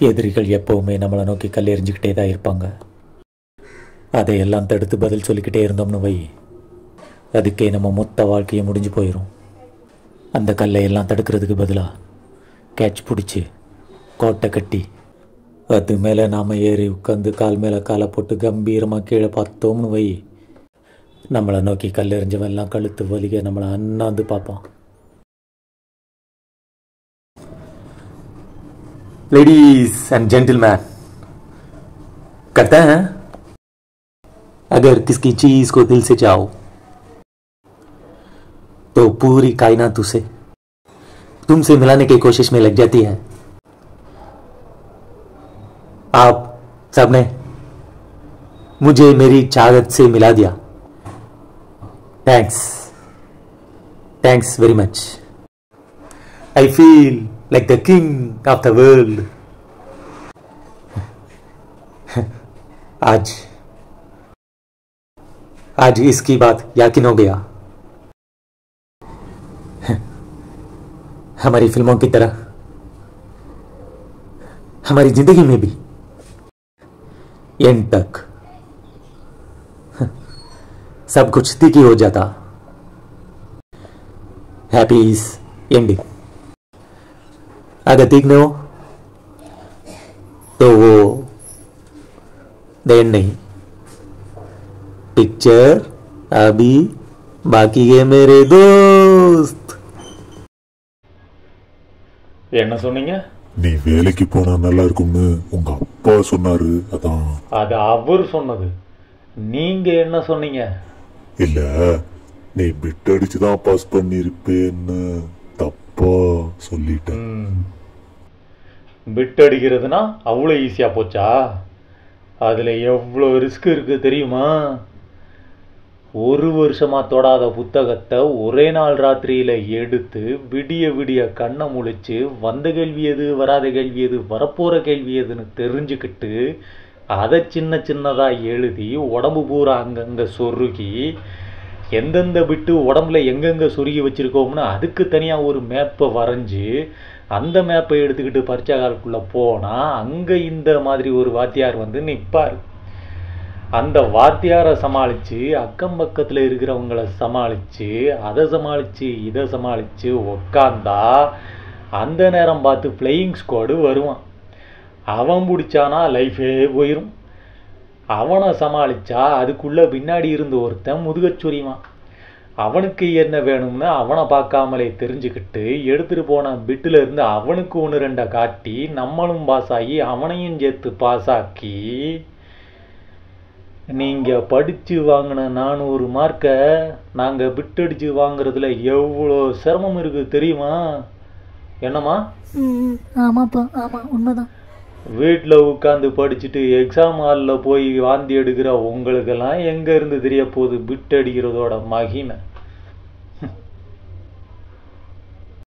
எதிரிகள் எப்போவுமே நம்மளை நோக்கி கல் எறிஞ்சிக்கிட்டே தான் இருப்பாங்க. அதையெல்லாம் தடுத்து பதில் சொல்லிக்கிட்டே இருந்தோம்னு வை, அதுக்கே நம்ம மொத்த வாழ்க்கையை முடிஞ்சு போயிடும். அந்த கல்லை எல்லாம் தடுக்கிறதுக்கு பதிலாக கேட்ச் பிடிச்சி கோட்டை கட்டி அது மேலே நாம் ஏறி உட்காந்து கால் மேலே காலை போட்டு கம்பீரமாக கீழே பார்த்தோம்னு வை, நம்மளை நோக்கி கல் எறிஞ்சவெல்லாம் கழுத்து வலிக்க நம்மளை அண்ணாந்து பார்ப்பான். लेडीज एंड जेंटलमैन, कहते हैं अगर किसी चीज को दिल से चाहो तो पूरी कायनात उसे तुमसे मिलाने की कोशिश में लग जाती है. आप सबने मुझे मेरी चाहत से मिला दिया. Thanks very much. I feel like the king of the world. आज इसकी बात यकीन हो गया. हमारी फिल्मों की तरह हमारी जिंदगी में भी एंड तक सब कुछ ठीक ही हो जाता. Happy is ending. अगर ठीक न हो तो वो देन नहीं. पिक्चर अभी बाकी है मेरे दोस्त. என்ன சொன்னீங்க? நீ வேலைக்கு போனா நல்லா இருக்கும்னு உங்க அப்பா சொன்னாரு. அதான். அது அவர் சொன்னது. நீங்க என்ன சொன்னீங்க? இல்ல, நீ பிட் அடிச்சுதான் பாஸ் பண்ணிருப்பேன்னு தப்பா சொல்லிட்டேன். பிட் அடிக்கிறதுனா அவ்வளோ ஈஸியா போச்சா? அதுல எவ்வளோ ரிஸ்க் இருக்கு தெரியுமா? ஒரு வருஷமா தொடாத புத்தகத்தை ஒரே நாள் ராத்திரியில எடுத்து விடிய விடிய கண்ணை முழிச்சு வந்த கேள்வி எது, வராத கேள்வி எது, வரப்போற கேள்வி எதுன்னு தெரிஞ்சுக்கிட்டு அதை சின்ன சின்னதா எழுதி உடம்பு பூரா அங்கங்க சொருகி எந்தெந்த பிட்டு உடம்புல எங்கெங்க சொருகி வச்சிருக்கோம்னு அதுக்கு தனியா ஒரு மேப்பை வரைஞ்சி அந்த மேப்பை எடுத்துக்கிட்டு பரீட்சை காலக்குள்ள போனா அங்க இந்த மாதிரி ஒரு வாத்தியார் வந்து நிற்பார். அந்த வாத்தியாரை சமாளிச்சு அக்கம் பக்கத்துல இருக்கிறவங்களை சமாளிச்சு அதை சமாளிச்சு இதை சமாளிச்சு உக்காந்தா அந்த நேரம் பார்த்து ஃப்ளையிங் ஸ்குவாடு வருவான். அவன் பிடிச்சானா லைஃபே போயிடும். அவனை சமாளிச்சா அதுக்குள்ள பின்னாடி இருந்து ஒருத்தன் முதுகச்சொரிவான். அவனுக்கு என்ன வேணும்னு அவனை பார்க்காமலே தெரிஞ்சுக்கிட்டு எடுத்துட்டு போன பிட்டுல இருந்து அவனுக்கு ஒன்று ரெண்டை காட்டி நம்மளும் பாஸ் ஆகி அவனையும் சேர்த்து பாஸ் ஆக்கி நீங்க படிச்சு வாங்கின 400 மார்க்கை நாங்க பிட்டடிச்சு வாங்குறதுல எவ்வளோ சிரமம் இருக்கு தெரியுமா? என்னம்மா? ஆமாப்பா, ஆமா, உண்மைதான். வீட்டில் உட்காந்து படிச்சுட்டு எக்ஸாம் ஹாலில் போய் வாந்தி எடுக்கிற உங்களுக்கெல்லாம் எங்க இருந்து தெரிய போகுது பிட் அடிக்கிறதோட மகிமை?